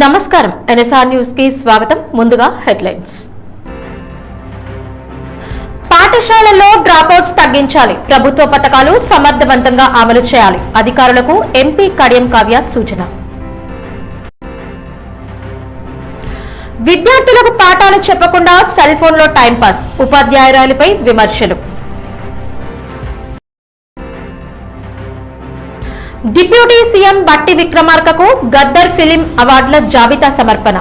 నమస్కారం NSR news కి స్వాగతం. ముందుగా హెడ్లైన్స్. పాఠశాలల్లో డ్రాపౌట్స్ తగ్గించాలి, ప్రభుత్వ పథకాలు సమర్థవంతంగా అమలు చేయాలి, అధికారులకు ఎంపీ కడియం కావ్య సూచన. విద్యార్థులకు పాఠాలు చెప్పకుండా సెల్ ఫోన్లో టైంపాస్, ఉపాధ్యాయురాలిపై విమర్శలు. డిప్యూటీ సీఎం బట్టి విక్రమార్కకు గద్దర్ ఫిలిం అవార్డుల జాబితా సమర్పణ.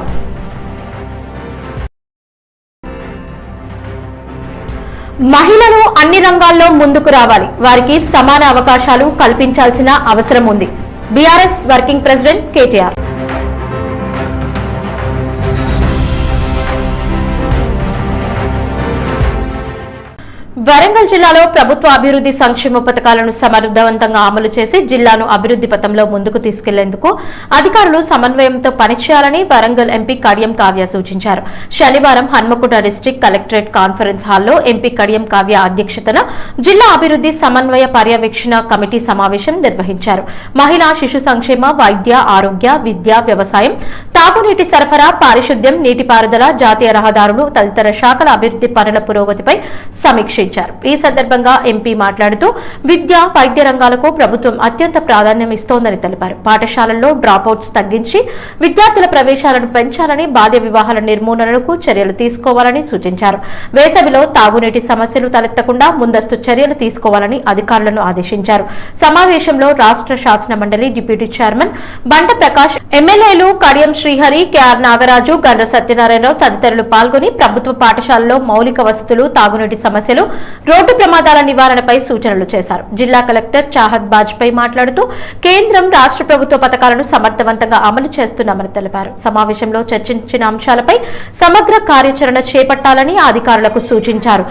మహిళలు అన్ని రంగాల్లో ముందుకు రావాలి, వారికి సమాన అవకాశాలు కల్పించాల్సిన అవసరం ఉంది. BRS working president KTR. Warangal జిల్లాలో ప్రభుత్వ అభివృద్ధి సంక్షేమ పథకాలను సమర్థవంతంగా అమలు చేసి జిల్లాను అభివృద్ధి పథంలో ముందుకు తీసుకెళ్లేందుకు అధికారులు సమన్వయంతో పనిచేయాలని వరంగల్ ఎంపీ కడియం కావ్య సూచించారు. శనివారం హన్మకొండ డిస్టిక్ కలెక్టరేట్ కాన్ఫరెన్స్ హాల్లో ఎంపీ కడియం కావ్య అధ్యక్షతన జిల్లా అభివృద్ధి సమన్వయ పర్యవేక్షణ కమిటీ సమావేశం నిర్వహించారు. మహిళా శిశు సంక్షేమ, వైద్య, ఆరోగ్య, విద్య, వ్యవసాయం, తాగునీటి సరఫరా, పారిశుద్ధ్యం, నీటిపారుదల, జాతీయ రహదారులు తదితర శాఖల అభివృద్ధి పనుల పురోగతిపై సమీక్షించారు. ఈ సందర్భంగా ఎంపీ మాట్లాడుతూ విద్య, వైద్య రంగాలకు ప్రభుత్వం అత్యంత ప్రాధాన్యం ఇస్తోందని తెలిపారు. పాఠశాలల్లో డ్రాపౌట్స్ తగ్గించి విద్యార్థుల ప్రవేశాలను పెంచాలని, బాల్య వివాహాల నిర్మూలనకు చర్యలు తీసుకోవాలని సూచించారు. వేసవిలో తాగునీటి సమస్యలు తలెత్తకుండా ముందస్తు చర్యలు తీసుకోవాలని అధికారులను ఆదేశించారు. సమావేశంలో రాష్ట్ర శాసన మండలి డిప్యూటీ చైర్మన్ బండ ప్రకాష్, ఎమ్మెల్యేలు కడియం శ్రీహరి, కెఆర్ నాగరాజు, గండ్ర సత్యనారాయణరావు తదితరులు పాల్గొని ప్రభుత్వ పాఠశాలలో మౌలిక వసతులు, తాగునీటి సమస్యలు, రోడ్డు ప్రమాదాల నివారణపై సూచనలు చేశారు. జిల్లా కలెక్టర్ చాహద్ బాజ్పేయి మాట్లాడుతూ కేంద్రం, రాష్ట్ర ప్రభుత్వ పథకాలను సమర్థవంతంగా అమలు చేస్తున్నామని తెలిపారు. సమావేశంలో చర్చించిన అంశాలపై సమగ్ర కార్యాచరణ చేపట్టాలని అధికారులకు సూచించారు.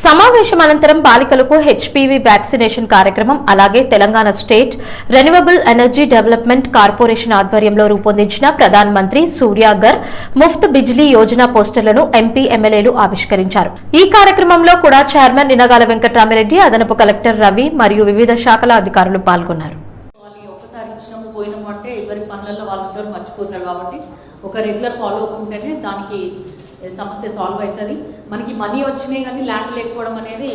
సమావేశం అనంతరం బాలికలకు హెచ్పివి వ్యాక్సినేషన్ కార్యక్రమం, అలాగే Telangana state renewable energy development corporation ఆధ్వర్యంలో రూపొందించిన ప్రధాన్ మంత్రి సూర్యాగర్ ముఫ్త్ బిజ్లీ యోజన పోస్టర్లను ఎంపీ, ఎమ్మెల్యేలు ఆవిష్కరించారు. ఈ కార్యక్రమంలో కూడా చైర్మన్ నినగాల వెంకటరామిరెడ్డి, అదనపు కలెక్టర్ రవి మరియు వివిధ శాఖల అధికారులు పాల్గొన్నారు. ఒకసారి ఇచ్చినప్పుడు పోయినాము అంటే ఎవరి పనులలో వాళ్ళందరూ మర్చిపోతారు కాబట్టి ఒక రెగ్యులర్ ఫాలో అప్ ఉంటేనే దానికి సమస్య సాల్వ్ అవుతుంది. మనకి మనీ వచ్చినాయి కానీ ల్యాండ్ లేకపోవడం అనేది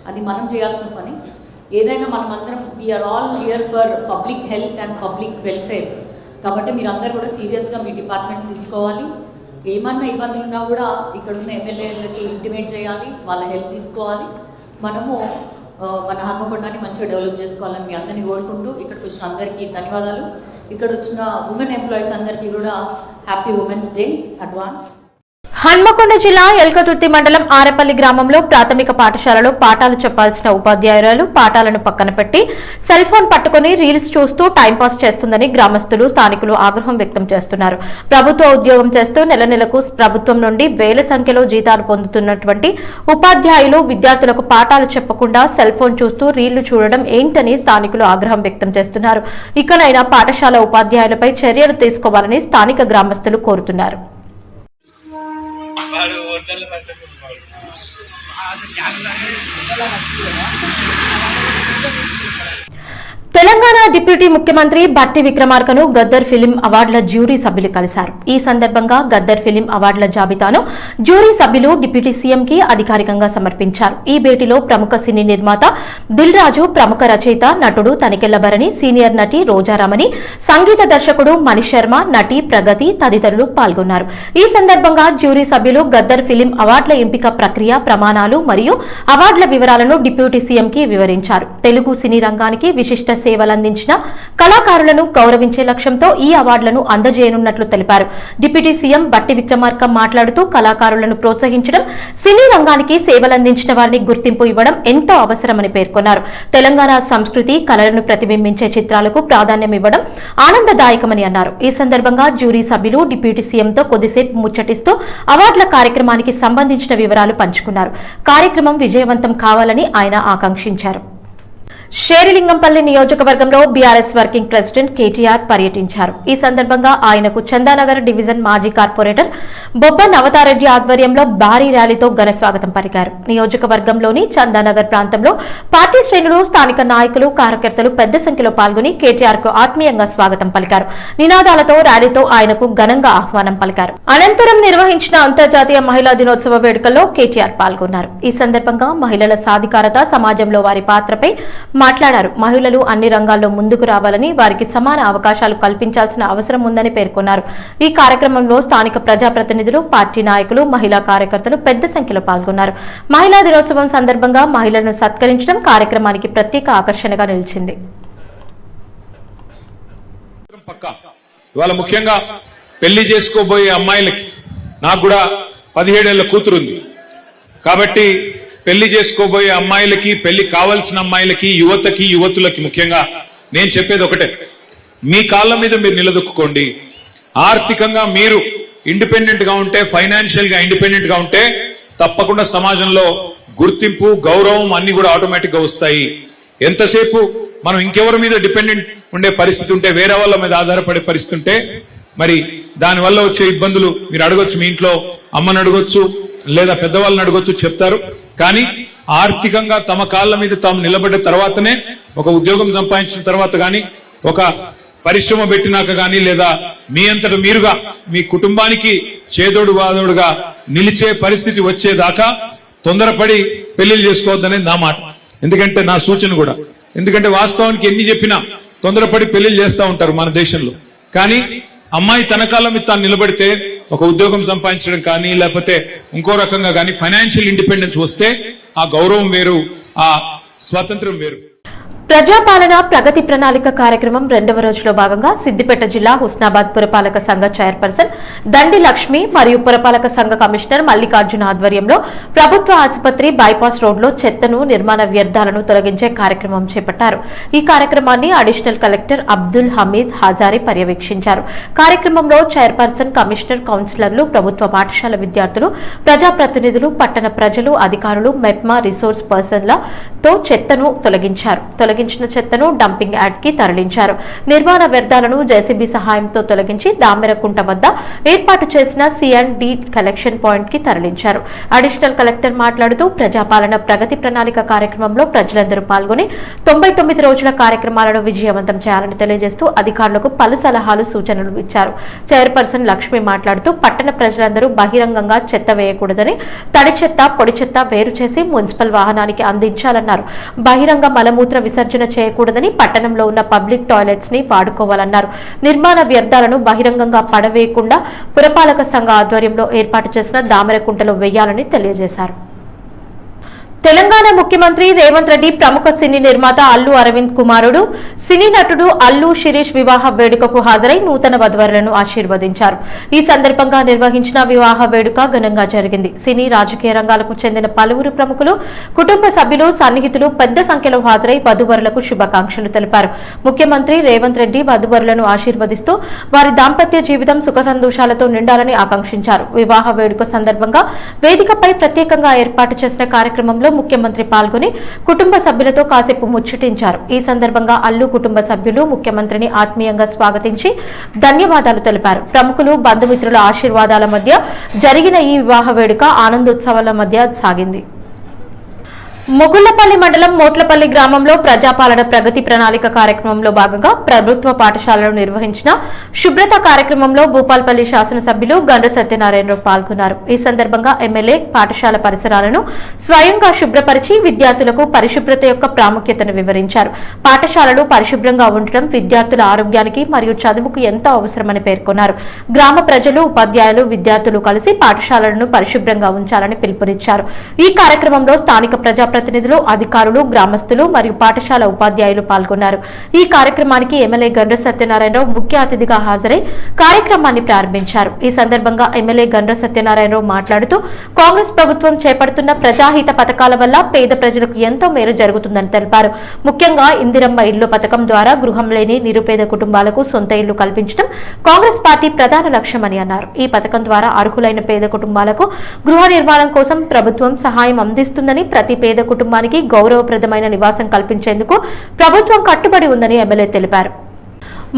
అది మనం చేయాల్సిన పని. ఏదైనా మనం అందరం we are all here for public health and public welfare. కాబట్టి మీరు అందరూ కూడా సీరియస్గా మీ డిపార్ట్మెంట్స్ తీసుకోవాలి. ఏమన్నా ఇబ్బందులు ఉన్నా కూడా ఇక్కడ ఉన్న ఎమ్మెల్యేలకి ఇంటిమేట్ చేయాలి, వాళ్ళ హెల్ప్ తీసుకోవాలి. మనము మన హన్మకొండని మంచిగా డెవలప్ చేసుకోవాలని మీ అందరినీ కోరుకుంటూ ఇక్కడికి వచ్చిన అందరికీ ధన్యవాదాలు. ఇక్కడ వచ్చిన ఉమెన్ ఎంప్లాయీస్ అందరికీ కూడా happy women's day advance. Hanamkonda జిల్లా ఎల్కతుర్తి మండలం ఆరేపల్లి గ్రామంలో ప్రాథమిక పాఠశాలలో పాఠాలు చెప్పాల్సిన ఉపాధ్యాయురాలు పాఠాలను పక్కన పెట్టి సెల్ ఫోన్ పట్టుకుని రీల్స్ చూస్తూ టైంపాస్ చేస్తుందని గ్రామస్తులు, స్థానికులు ఆగ్రహం వ్యక్తం చేస్తున్నారు. ప్రభుత్వ ఉద్యోగం చేస్తూ నెల నెలకు ప్రభుత్వం నుండి వేల సంఖ్యలో జీతాలు పొందుతున్నటువంటి ఉపాధ్యాయులు విద్యార్థులకు పాఠాలు చెప్పకుండా సెల్ ఫోన్ చూస్తూ రీళ్లు చూడడం ఏంటని స్థానికులు ఆగ్రహం వ్యక్తం చేస్తున్నారు. ఇకనైనా పాఠశాల ఉపాధ్యాయులపై చర్యలు తీసుకోవాలని స్థానిక గ్రామస్తులు కోరుతున్నారు. తెలంగాణ డిప్యూటీ ముఖ్యమంత్రి బట్టి విక్రమార్కను గద్దర్ ఫిలిం అవార్డుల జ్యూరీ సభ్యులు కలిశారు. ఈ సందర్భంగా గద్దర్ ఫిలిం అవార్డుల జాబితాను జ్యూరీ సభ్యులు డిప్యూటీ సీఎం కి అధికారికంగా సమర్పించారు. ఈ భేటీలో ప్రముఖ సినీ నిర్మాత దిల్ రాజు, ప్రముఖ రచయిత, నటుడు తనికెళ్ల భరణి, సీనియర్ నటి రోజారామణి, సంగీత దర్శకుడు మణిశ్ శర్మ, నటి ప్రగతి తదితరులు పాల్గొన్నారు. ఈ సందర్భంగా జ్యూరీ సభ్యులు గద్దర్ ఫిలిం అవార్డుల ఎంపిక ప్రక్రియ, ప్రమాణాలు మరియు అవార్డుల వివరాలను డిప్యూటీ సీఎం కి వివరించారు. తెలుగు సినీ రంగానికి విశిష్ట సేవలందించిన కళాకారులను గౌరవించే లక్ష్యంతో ఈ అవార్డులను అందజేయనున్నట్లు తెలిపారు. డిప్యూటీ సీఎం బట్టి విక్రమార్క మాట్లాడుతూ కళాకారులను ప్రోత్సహించడం, సినీ రంగానికి సేవలందించిన వారిని గుర్తింపు ఇవ్వడం ఎంతో అవసరమని పేర్కొన్నారు. తెలంగాణ సంస్కృతి, కళలను ప్రతిబింబించే చిత్రాలకు ప్రాధాన్యం ఇవ్వడం ఆనందదాయకమని అన్నారు. ఈ సందర్భంగా జ్యూరీ సభ్యులు డిప్యూటీ సీఎంతో కొద్దిసేపు ముచ్చటిస్తూ అవార్డుల కార్యక్రమానికి సంబంధించిన వివరాలు పంచుకున్నారు. కార్యక్రమం విజయవంతం కావాలని ఆయన ఆకాంక్షించారు. షేరిలింగంపల్లి నియోజకవర్గంలో బీఆర్ఎస్ వర్కింగ్ ప్రెసిడెంట్ కేటీఆర్ పర్యటించారు. ఈ సందర్భంగా ఆయనకు చందానగర్ డివిజన్ మాజీ కార్పొరేటర్ బొబ్బ నవతారెడ్డి ఆధ్వర్యంలో భారీ ర్యాలీతో ఘన స్వాగతం పలికారు. నియోజకవర్గంలోని చందానగర్ ప్రాంతంలో పార్టీ శ్రేణులు, స్థానిక నాయకులు, కార్యకర్తలు పెద్ద సంఖ్యలో పాల్గొని కేటీఆర్ కు ఆత్మీయంగా స్వాగతం పలికారు. నినాదాలతో ర్యాలీతో ఆయనకు ఘనంగా ఆహ్వానం పలికారు. అనంతరం నిర్వహించిన అంతర్జాతీయ మహిళా దినోత్సవ వేడుకల్లో కేటీఆర్ పాల్గొన్నారు. ఈ సందర్భంగా మహిళల సాధికారత, సమాజంలో వారి పాత్రపై మాట్లాడారు. మహిళలు అన్ని రంగాల్లో ముందుకు రావాలని, వారికి సమాన అవకాశాలు కల్పించాల్సిన అవసరం ఉందని పేర్కొన్నారు. ఈ కార్యక్రమంలో స్థానిక ప్రజాప్రతినిధులు, పార్టీ నాయకులు, మహిళా కార్యకర్తలు పెద్ద సంఖ్యలో పాల్గొన్నారు. మహిళా దినోత్సవం సందర్భంగా మహిళలను సత్కరించడం కార్యక్రమానికి ప్రత్యేక ఆకర్షణగా నిలిచింది. ఇవాళ ముఖ్యంగా పెళ్లి చేసుకోబోయే అమ్మాయిలకి, నాకు కూడా 17 ఏళ్ల కూతురుంది కాబట్టి పెళ్లి చేసుకోబోయే అమ్మాయిలకి, పెళ్లి కావాల్సిన అమ్మాయిలకి, యువతకి, యువతులకి ముఖ్యంగా నేను చెప్పేది ఒకటే, మీ కాళ్ళ మీద మీరు నిలదొక్కుకోండి. ఆర్థికంగా మీరు ఇండిపెండెంట్ గా ఉంటే, ఫైనాన్షియల్ గా ఇండిపెండెంట్ గా ఉంటే తప్పకుండా సమాజంలో గుర్తింపు, గౌరవం అన్ని కూడా ఆటోమేటిక్ గా వస్తాయి. ఎంతసేపు మనం ఇంకెవరి మీద డిపెండెంట్ ఉండే పరిస్థితి ఉంటే, వేరే వాళ్ళ మీద ఆధారపడే పరిస్థితి ఉంటే మరి దానివల్ల వచ్చే ఇబ్బందులు మీరు అడగొచ్చు, మీ ఇంట్లో అమ్మని అడగొచ్చు, లేదా పెద్దవాళ్ళని అడగొచ్చు, చెప్తారు. కానీ ఆర్థికంగా తమ కాళ్ళ మీద తాము నిలబడ్డ తర్వాతనే, ఒక ఉద్యోగం సంపాదించిన తర్వాత గాని, ఒక పరిశ్రమ పెట్టినాక గాని, లేదా మీ అంతట మీరుగా మీ కుటుంబానికి చేదోడు వాదోడుగా నిలిచే పరిస్థితి వచ్చేదాకా తొందరపడి పెళ్లిళ్ళు చేసుకోవద్దనేది నా మాట. ఎందుకంటే నా సూచన కూడా, ఎందుకంటే వాస్తవానికి ఎన్ని చెప్పినా తొందరపడి పెళ్లిళ్ళు చేస్తూ ఉంటారు మన దేశంలో. కానీ అమ్మాయి తన కాళ్ళ మీద తాను నిలబడితే, ఒక ఉద్యోగం సంపాదించడం కానీ, లేకపోతే ఇంకో రకంగా కానీ ఫైనాన్షియల్ ఇండిపెండెన్స్ వస్తే ఆ గౌరవం వేరు, ఆ స్వాతంత్రం వేరు. ప్రజాపాలన ప్రగతి ప్రణాళిక కార్యక్రమం 2వ రోజులో భాగంగా సిద్దిపేట జిల్లా హుస్నాబాద్ పురపాలక సంఘ చైర్పర్సన్ దండి లక్ష్మి మరియు పురపాలక సంఘ కమిషనర్ మల్లికార్జున ఆధ్వర్యంలో ప్రభుత్వ ఆసుపత్రి బైపాస్ రోడ్లో చెత్తను, నిర్మాణ వ్యర్థాలను తొలగించే కార్యక్రమం చేపట్టారు. ఈ కార్యక్రమాన్ని అడిషనల్ కలెక్టర్ అబ్దుల్ హమీద్ హాజారి పర్యవేక్షించారు. కార్యక్రమంలో చైర్పర్సన్, కమిషనర్, కౌన్సిలర్లు, ప్రభుత్వ పాఠశాల విద్యార్థులు, ప్రజాప్రతినిధులు, పట్టణ ప్రజలు, అధికారులు, మెప్మా రిసోర్స్ పర్సన్లతో చెత్తను తొలగించారు. తొలగించిన చెత్తను డంపింగ్ యార్డ్ కి తరలించారు. నిర్మాణ వ్యర్థాలను జేసీబీ సహాయంతో తొలగించి దామెరకుంట వద్ద ఏర్పాటు చేసిన C&D కలెక్షన్ పాయింట్ కి తరలించారు. అడిషనల్ కలెక్టర్ మాట్లాడుతూ ప్రజాపాలన ప్రగతి ప్రణాళిక కార్యక్రమంలో ప్రజలందరూ పాల్గొని 99 రోజుల కార్యక్రమాలను విజయవంతం చేయాలని తెలియజేస్తూ అధికారులకు పలు సలహాలు, సూచనలు ఇచ్చారు. చైర్పర్సన్ లక్ష్మి మాట్లాడుతూ పట్టణ ప్రజలందరూ బహిరంగంగా చెత్త వేయకూడదని, తడి చెత్త, పొడి చెత్త వేరు చేసి మున్సిపల్ వాహనానికి అందించాలన్నారు. బహిరంగ మలమూత్ర విసర్జన చేయకూడదని, పట్టణంలో ఉన్న పబ్లిక్ టాయిలెట్స్ ని వాడుకోవాలన్నారు. నిర్మాణ వ్యర్థాలను బహిరంగంగా పడవేయకుండా పురపాలక సంఘ ఆధ్వర్యంలో ఏర్పాటు చేసిన దామెరకుంటలో వేయాలని తెలియజేశారు. తెలంగాణ ముఖ్యమంత్రి రేవంత్ రెడ్డి ప్రముఖ సినీ నిర్మాత అల్లు అరవింద్ కుమారుడు, సినీ నటుడు అల్లు శిరీష్ వివాహ వేడుకకు హాజరై నూతన వధువరులను ఆశీర్వదించారు. ఈ సందర్భంగా నిర్వహించిన వివాహ వేడుక ఘనంగా జరిగింది. సినీ, రాజకీయ రంగాలకు చెందిన పలువురు ప్రముఖులు, కుటుంబ సభ్యులు, సన్నిహితులు పెద్ద సంఖ్యలో హాజరై వధువరులకు శుభాకాంక్షలు తెలిపారు. ముఖ్యమంత్రి రేవంత్ రెడ్డి వధువరులను ఆశీర్వదిస్తూ వారి దాంపత్య జీవితం సుఖ సంతోషాలతో నిండాలని ఆకాంక్షించారు. వివాహ వేడుక సందర్భంగా వేదికపై ప్రత్యేకంగా ఏర్పాటు చేసిన కార్యక్రమంలో ముఖ్యమంత్రి పాల్గొని కుటుంబ సభ్యులతో కాసేపు ముచ్చటించారు. ఈ సందర్భంగా అల్లు కుటుంబ సభ్యులు ముఖ్యమంత్రిని ఆత్మీయంగా స్వాగతించి ధన్యవాదాలు తెలిపారు. ప్రముఖులు, బంధుమిత్రుల ఆశీర్వాదాల మధ్య జరిగిన ఈ వివాహ వేడుక ఆనందోత్సవాల మధ్య సాగింది. ముగుళ్లపల్లి మండలం మోట్లపల్లి గ్రామంలో ప్రజాపాలన ప్రగతి ప్రణాళిక కార్యక్రమంలో భాగంగా ప్రభుత్వ పాఠశాలలో నిర్వహించిన శుభ్రత కార్యక్రమంలో భూపాల్పల్లి శాసనసభ్యులు గండ్ర సత్యనారాయణరావు పాల్గొన్నారు. ఈ సందర్భంగా ఎమ్మెల్యే పాఠశాల పరిసరాలను స్వయంగా శుభ్రపరిచి విద్యార్థులకు పరిశుభ్రత యొక్క ప్రాముఖ్యతను వివరించారు. పాఠశాలలు పరిశుభ్రంగా ఉండటం విద్యార్థుల ఆరోగ్యానికి మరియు చదువుకు ఎంతో అవసరమని పేర్కొన్నారు. గ్రామ ప్రజలు, ఉపాధ్యాయులు, విద్యార్థులు కలిసి పాఠశాలలను పరిశుభ్రంగా ఉంచాలని పిలుపునిచ్చారు. ఈ కార్యక్రమంలో స్థానిక ప్రజాప్రతినిధులు, అధికారులు, గ్రామస్తులు మరియు పాఠశాల ఉపాధ్యాయులు పాల్గొన్నారు. ఈ కార్యక్రమానికి ఎమ్మెల్యే గండ్ర సత్యనారాయణరావు ముఖ్య అతిథిగా హాజరై కార్యక్రమాన్ని ప్రారంభించారు. ఈ సందర్భంగా ఎమ్మెల్యే గండ్ర సత్యనారాయణరావు మాట్లాడుతూ కాంగ్రెస్ ప్రభుత్వం చేపడుతున్న ప్రజాహిత పథకాల వల్ల పేద ప్రజలకు ఎంతో మేలు జరుగుతుందని తెలిపారు. ముఖ్యంగా ఇందిరమ్మ ఇళ్లు పథకం ద్వారా గృహం లేని నిరుపేద కుటుంబాలకు సొంత ఇళ్లు కల్పించడం కాంగ్రెస్ పార్టీ ప్రధాన లక్ష్యమని అన్నారు. ఈ పథకం ద్వారా అర్హులైన పేద కుటుంబాలకు గృహ నిర్మాణం కోసం ప్రభుత్వం సహాయం అందిస్తుందని, ప్రతి పేద పేద కుటుంబానికి గౌరవప్రదమైన నివాసం కల్పించేందుకు ప్రభుత్వం కట్టుబడి ఉందని ఎమ్మెల్యే తెలిపారు.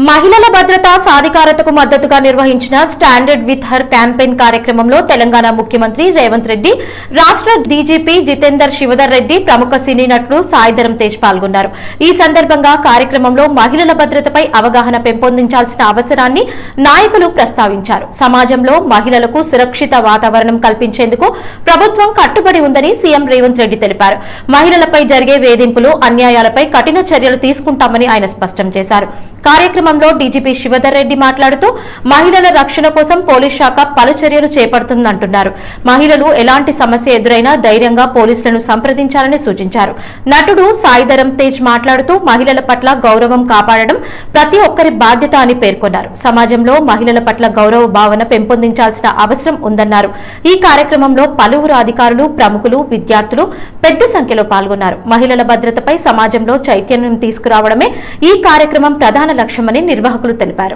మహిళల భద్రత సాధికారతకు మద్దతుగా నిర్వహించిన స్టాండర్డ్ విత్ హర్ క్యాంపెయిన్ కార్యక్రమంలో తెలంగాణ ముఖ్యమంత్రి రేవంత్ రెడ్డి, రాష్ట్ర డీజీపీ జితేందర్ శివధర్ రెడ్డి, ప్రముఖ సినీ నటుడు సాయిధరం తేజ్ పాల్గొన్నారు. ఈ సందర్భంగా కార్యక్రమంలో మహిళల భద్రతపై అవగాహన పెంపొందించాల్సిన అవసరాన్ని నాయకులు ప్రస్తావించారు. సమాజంలో మహిళలకు సురక్షిత వాతావరణం కల్పించేందుకు ప్రభుత్వం కట్టుబడి ఉందని సీఎం రేవంత్ రెడ్డి తెలిపారు. మహిళలపై జరిగే వేధింపులు, అన్యాయాలపై కఠిన చర్యలు తీసుకుంటామని ఆయన స్పష్టం చేశారు. కార్యక్రమంలో డీజీపీ శివధర్ రెడ్డి మాట్లాడుతూ మహిళల రక్షణ కోసం పోలీస్ శాఖ పలు చర్యలు చేపడుతుందంటున్నారు. మహిళలు ఎలాంటి సమస్య ఎదురైనా ధైర్యంగా పోలీసులను సంప్రదించాలని సూచించారు. నటుడు సాయిధరం తేజ్ మాట్లాడుతూ మహిళల పట్ల గౌరవం కాపాడడం ప్రతి ఒక్కరి బాధ్యత అని పేర్కొన్నారు. సమాజంలో మహిళల పట్ల గౌరవ భావన పెంపొందించాల్సిన అవసరం ఉందన్నారు. ఈ కార్యక్రమంలో పలువురు అధికారులు, ప్రముఖులు, విద్యార్థులు పెద్ద సంఖ్యలో పాల్గొన్నారు. మహిళల భద్రతపై సమాజంలో చైతన్యం తీసుకురావడమే ఈ కార్యక్రమం ప్రధాన లక్ష్యమని నిర్వాహకులు తెలిపారు.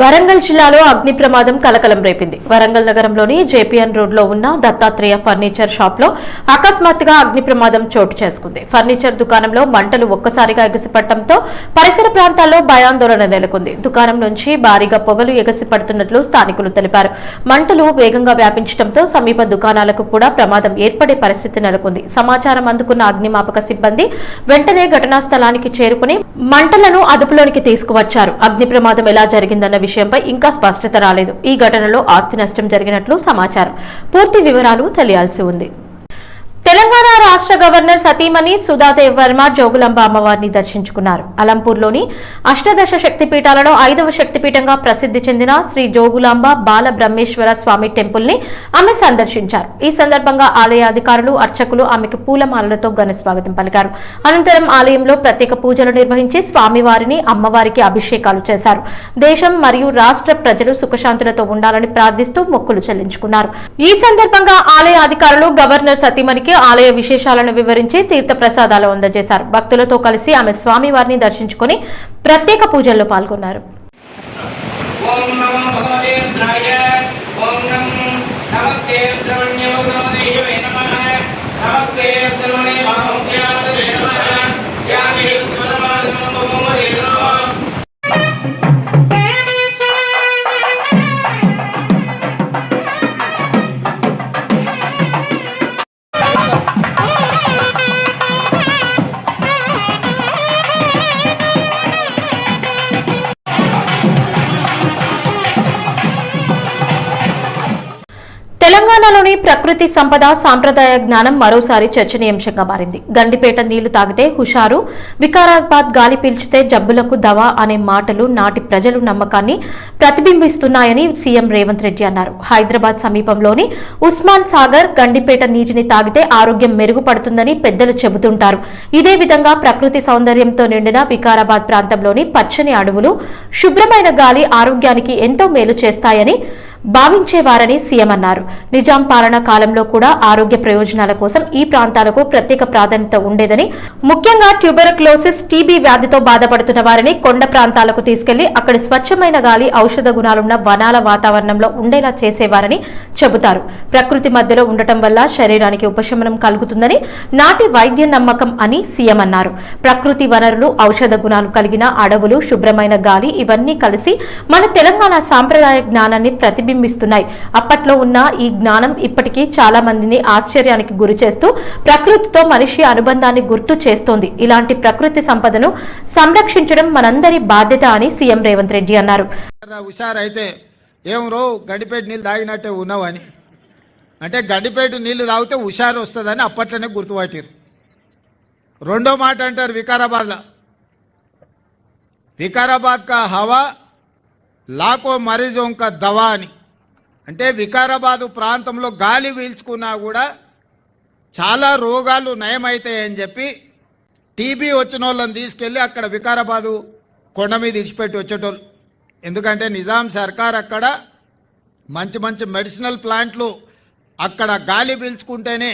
వరంగల్ జిల్లాలో అగ్ని ప్రమాదం కలకలం రేపింది. వరంగల్ నగరంలోని జేపీఎన్ రోడ్లో ఉన్న దత్తాత్రేయ ఫర్నిచర్ షాప్ లో అకస్మాత్తుగా అగ్ని ప్రమాదం చోటు చేసుకుంది. ఫర్నిచర్ దుకాణంలో మంటలు ఒక్కసారిగా ఎగసిపడటంతో పరిసర ప్రాంతాల్లో భయాందోళన నెలకొంది. దుకాణం నుంచి భారీగా పొగలు ఎగసిపడుతున్నట్లు స్థానికులు తెలిపారు. మంటలు వేగంగా వ్యాపించడంతో సమీప దుకాణాలకు కూడా ప్రమాదం ఏర్పడే పరిస్థితి నెలకొంది. సమాచారం అందుకున్న అగ్నిమాపక సిబ్బంది వెంటనే ఘటనా స్థలానికి చేరుకుని మంటలను అదుపులోనికి తీసుకువచ్చారు. అగ్ని ప్రమాదం ఎలా జరిగిందన్న విషయంపై ఇంకా స్పష్టత రాలేదు. ఈ ఘటనలో ఆస్తి నష్టం జరిగినట్లు సమాచారం. పూర్తి వివరాలు తెలియాల్సి ఉంది. తెలంగాణ రాష్ట్ర గవర్నర్ సతీమణి సుధాదేవ్ వర్మ జోగులాంబ అమ్మవారిని దర్శించుకున్నారు. అలంపూర్లోని అష్టదశ శక్తిపీఠాలలో 5వ శక్తిపీఠంగా ప్రసిద్ధి చెందిన శ్రీ జోగులాంబ బాల బ్రహ్మేశ్వర స్వామి టెంపుల్ ని ఆమె సందర్శించారు. ఈ సందర్భంగా ఆలయ అధికారులు, అర్చకులు ఆమెకు పూలమాలలతో ఘన స్వాగతం పలికారు. అనంతరం ఆలయంలో ప్రత్యేక పూజలు నిర్వహించి స్వామివారిని, అమ్మవారికి అభిషేకాలు చేశారు. దేశం మరియు రాష్ట్ర ప్రజలు సుఖశాంతులతో ఉండాలని ప్రార్థిస్తూ మొక్కులు చెల్లించుకున్నారు. ఈ సందర్భంగా ఆలయ అధికారులు గవర్నర్ సతీమణికి ఆలయ విశేషాలను వివరించి తీర్థ ప్రసాదాలు అందజేశారు. భక్తులతో కలిసి ఆమె స్వామివారిని దర్శించుకుని ప్రత్యేక పూజల్లో పాల్గొన్నారు. తెలంగాణలోని ప్రకృతి సంపద, సాంప్రదాయ జ్ఞానం మరోసారి చర్చనీయాంశంగా మారింది. గండిపేట నీళ్లు తాగితే హుషారు, వికారాబాద్ గాలి పీల్చితే జబ్బులకు దవా అనే మాటలు నాటి ప్రజలు నమ్మకాన్ని ప్రతిబింబిస్తున్నాయని సీఎం రేవంత్ రెడ్డి అన్నారు. హైదరాబాద్ సమీపంలోని ఉస్మాన్ సాగర్, గండిపేట నీటిని తాగితే ఆరోగ్యం మెరుగుపడుతుందని పెద్దలు చెబుతుంటారు. ఇదే విధంగా ప్రకృతి సౌందర్యంతో నిండిన వికారాబాద్ ప్రాంతంలోని పచ్చని అడవులు, శుభ్రమైన గాలి ఆరోగ్యానికి ఎంతో మేలు చేస్తాయని భావించేవారని సీఎం అన్నారు. నిజాం పాలన కాలంలో కూడా ఆరోగ్య ప్రయోజనాల కోసం ఈ ప్రాంతాలకు ప్రత్యేక ప్రాధాన్యత ఉండేదని, ముఖ్యంగా ట్యూబెర్క్లోసిస్, టీబీ వ్యాధితో బాధపడుతున్న వారిని కొండ ప్రాంతాలకు తీసుకెళ్లి అక్కడి స్వచ్ఛమైన గాలి, ఔషధ గుణాలున్న వనాల వాతావరణంలో ఉండేలా చేసేవారని చెబుతారు. ప్రకృతి మధ్యలో ఉండటం వల్ల శరీరానికి ఉపశమనం కలుగుతుందని నాటి వైద్య నమ్మకం అని సీఎం అన్నారు. ప్రకృతి వనరులు, ఔషధ గుణాలు కలిగిన అడవులు, శుభ్రమైన గాలి ఇవన్నీ కలిసి మన తెలంగాణ సాంప్రదాయ జ్ఞానాన్ని ప్రతిబింబిస్తున్నాయి. అప్పట్లో ఉన్న ఈ జ్ఞానం ఇప్పటికీ చాలా మందిని ఆశ్చర్యానికి గురి చేస్తూ ప్రకృతితో మనిషి అనుబంధాన్ని గుర్తు చేస్తోంది. ఇలాంటి ప్రకృతి సంపదను సంరక్షించడం మనందరి బాధ్యత అని సీఎం రేవంత్ రెడ్డి అన్నారు. హుషారైతే ఏమో గడిపేట నీళ్ళు తాగినట్టే ఉన్నావని, అంటే గడిపేట నీళ్లు తాగితే హుషారు వస్తుందని అప్పట్లోనే గుర్తుపట్టారు. రెండో మాట అంటారు వికారాబాద్ కా హవా లాకో మరీజోం కా దవా అని. అంటే వికారాబాదు ప్రాంతంలో గాలి పీల్చుకున్నా కూడా చాలా రోగాలు నయమవుతాయని చెప్పి టీబీ వచ్చిన వాళ్ళని తీసుకెళ్ళి అక్కడ వికారాబాదు కొండ మీద ఇడిచిపెట్టి వచ్చేటోళ్ళు. ఎందుకంటే నిజాం సర్కార్ అక్కడ మంచి మంచి మెడిసినల్ ప్లాంట్లు అక్కడ గాలి పీల్చుకుంటేనే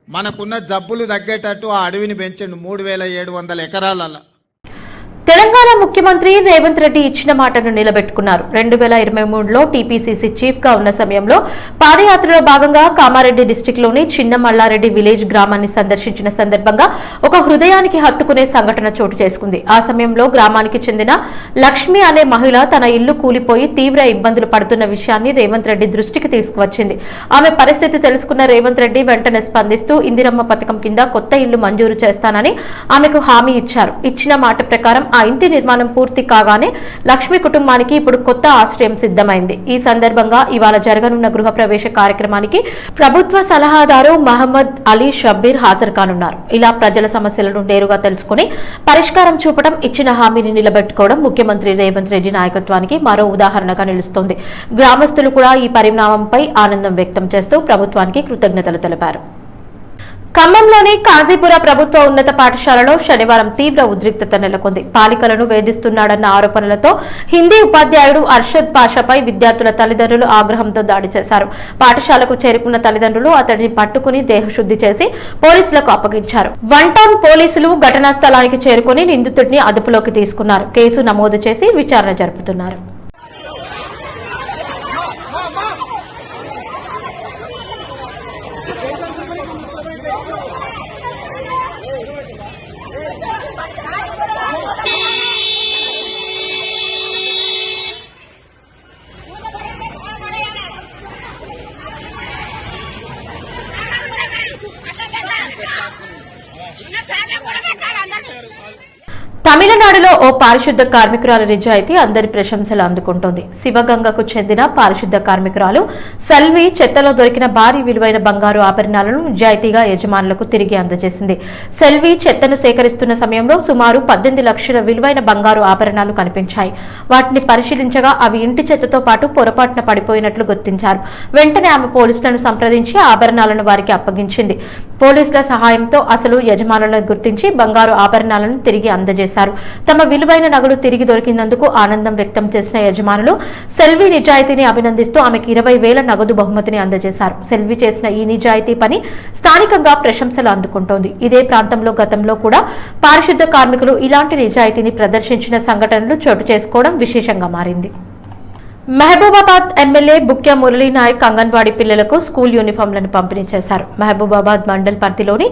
మనకున్న జబ్బులు తగ్గేటట్టు ఆ అడవిని పెంచండి 3700 ఎకరాలలో. తెలంగాణ ముఖ్యమంత్రి రేవంత్ రెడ్డి ఇచ్చిన మాటను నిలబెట్టుకున్నారు. 2023లో టీపీసీసీ చీఫ్ గా ఉన్న సమయంలో పాదయాత్రలో భాగంగా కామారెడ్డి డిస్టిక్ లోని చిన్న మల్లారెడ్డి విలేజ్ గ్రామాన్ని సందర్శించిన సందర్భంగా ఒక హృదయానికి హత్తుకునే సంఘటన చోటు చేసుకుంది. ఆ సమయంలో గ్రామానికి చెందిన లక్ష్మి అనే మహిళ తన ఇల్లు కూలిపోయి తీవ్ర ఇబ్బందులు పడుతున్న విషయాన్ని రేవంత్ రెడ్డి దృష్టికి తీసుకువచ్చింది. ఆమె పరిస్థితి తెలుసుకున్న రేవంత్ రెడ్డి వెంటనే స్పందిస్తూ ఇందిరమ్మ పథకం కింద కొత్త ఇల్లు మంజూరు చేస్తానని ఆమెకు హామీ ఇచ్చారు. ఇచ్చిన మాట ప్రకారం ఆ ఇంటి నిర్మాణం పూర్తి కాగానే లక్ష్మి కుటుంబానికి ఇప్పుడు కొత్త ఆశ్రయం సిద్ధమైంది. ఈ సందర్భంగా ఇవాళ జరగనున్న గృహప్రవేశ కార్యక్రమానికి ప్రభుత్వ సలహాదారు మహమ్మద్ అలీ షబ్బీర్ హాజరు కానున్నారు. ఇలా ప్రజల సమస్యలను నేరుగా తెలుసుకుని పరిష్కారం చూపడం, ఇచ్చిన హామీని నిలబెట్టుకోవడం ముఖ్యమంత్రి రేవంత్ రెడ్డి నాయకత్వానికి మరో ఉదాహరణగా నిలుస్తోంది. గ్రామస్తులు కూడా ఈ పరిణామంపై ఆనందం వ్యక్తం చేస్తూ ప్రభుత్వానికి కృతజ్ఞతలు తెలిపారు. ఖమ్మంలోని కాజీపుర ప్రభుత్వ ఉన్నత పాఠశాలలో శనివారం తీవ్ర ఉద్రిక్తత నెలకొంది. పాలికలను వేధిస్తున్నాడన్న ఆరోపణలతో హిందీ ఉపాధ్యాయుడు అర్షద్ పాషాపై విద్యార్థుల తల్లిదండ్రులు ఆగ్రహంతో దాడి చేశారు. పాఠశాలకు చేరుకున్న తల్లిదండ్రులు అతడిని పట్టుకుని దేహశుద్ధి చేసి పోలీసులకు అప్పగించారు. వన్ టౌన్ పోలీసులు ఘటనా స్థలానికి చేరుకుని నిందితుడిని అదుపులోకి తీసుకున్నారు. కేసు నమోదు చేసి విచారణ జరుపుతున్నారు. తమిళనాడులో ఓ పారిశుద్ధ కార్మికురాలు నిజాయితీ అందరి ప్రశంసలు అందుకుంటోంది. శివగంగకు చెందిన పారిశుద్ధ కార్మికురాలు సెల్వి చెత్తలో దొరికిన భారీ విలువైన బంగారు ఆభరణాలను నిజాయితీగా యజమానులకు తిరిగి అందజేసింది. సెల్వి చెత్తను సేకరిస్తున్న సమయంలో సుమారు 18 లక్షల విలువైన బంగారు ఆభరణాలు కనిపించాయి. వాటిని పరిశీలించగా అవి ఇంటి చెత్తతో పాటు పొరపాటున పడిపోయినట్లు గుర్తించారు. వెంటనే ఆమె పోలీసులను సంప్రదించి ఆభరణాలను వారికి అప్పగించింది. పోలీసుల సహాయంతో అసలు యజమానులను గుర్తించి బంగారు ఆభరణాలను తిరిగి అందజేశారు. తమ విలువైన నగలు తిరిగి దొరికినందుకు ఆనందం వ్యక్తం చేసిన యజమానులు సెల్వి నిజాయితీని అభినందిస్తూ ఆమెకు 20,000 నగదు బహుమతిని అందజేశారు. సెల్వి చేసిన ఈ నిజాయితీ పని స్థానికంగా ప్రశంసలు అందుకుంటోంది. ఇదే ప్రాంతంలో గతంలో కూడా పారిశుద్ధ కార్మికులు ఇలాంటి నిజాయితీని ప్రదర్శించిన సంఘటనలు చోటు చేసుకోవడం విశేషంగా మారింది. మహబూబాబాద్ ఎమ్మెల్యే బుక్యా మురళీ నాయక్ అంగన్వాడీ పిల్లలకు స్కూల్ యూనిఫామ్లను పంపిణీ చేశారు. మహబూబాబాద్ మండల్ పరిధిలోని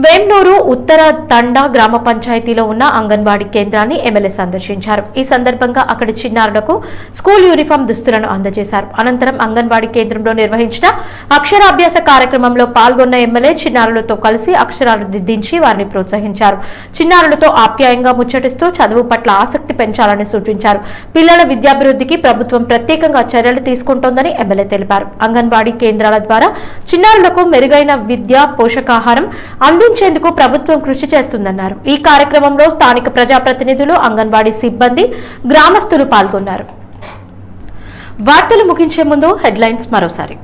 వేమ్నూరు ఉత్తర తండా గ్రామ పంచాయతీలో ఉన్న అంగన్వాడీ కేంద్రాన్ని ఎమ్మెల్యే సందర్శించారు. ఈ సందర్భంగా అక్కడి చిన్నారులకు స్కూల్ యూనిఫామ్ దుస్తులను అందజేశారు. అనంతరం అంగన్వాడీ కేంద్రంలో నిర్వహించిన అక్షరాభ్యాస కార్యక్రమంలో పాల్గొన్న ఎమ్మెల్యే చిన్నారులతో కలిసి అక్షరాలు దిద్దించి వారిని ప్రోత్సహించారు. చిన్నారులతో ఆప్యాయంగా ముచ్చటిస్తూ చదువు పట్ల ఆసక్తి పెంచాలని సూచించారు. పిల్లల విద్యాభివృద్ధికి ప్రభుత్వం ప్రత్యేకంగా చర్యలు తీసుకుంటోందని ఎమ్మెల్యే తెలిపారు. అంగన్వాడీ కేంద్రాల ద్వారా చిన్నారులకు మెరుగైన విద్య, పోషకాహారం అందించేందుకు ప్రభుత్వం కృషి చేస్తుందన్నారు. ఈ కార్యక్రమంలో స్థానిక ప్రజాప్రతినిధులు, అంగన్వాడీ సిబ్బంది, గ్రామస్తులు పాల్గొన్నారు. వార్తలు ముగించే ముందు హెడ్లైన్స్ మరోసారి.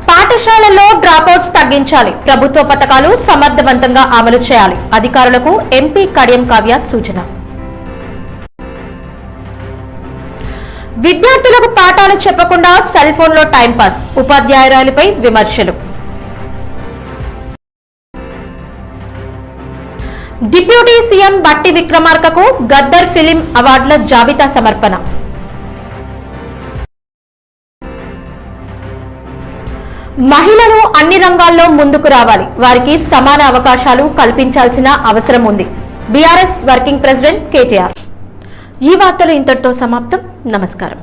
పాఠశాలల్లో డ్రాపౌట్స్ తగ్గించాలి. ప్రభుత్వ పథకాలు సమర్థవంతంగా అమలు చేయాలి. అధికారులకు ఎంపీ కడియం కావ్య సూచన. విద్యార్థులకు పాఠాలు చెప్పకుండా సెల్ ఫోన్లో టైంపాస్, ఉపాధ్యాయురాలిపై విమర్శలు. డిప్యూటీ సీఎం బట్టి విక్రమార్కకు గద్దర్ ఫిలిం అవార్డుల జాబితా సమర్పణ. మహిళలు అన్ని రంగాల్లో ముందుకు రావాలి. వారికి సమాన అవకాశాలు కల్పించాల్సిన అవసరం ఉంది. BRS working president KTR. ఈ వార్తలు ఇంతటితో సమాప్తం. నమస్కారం.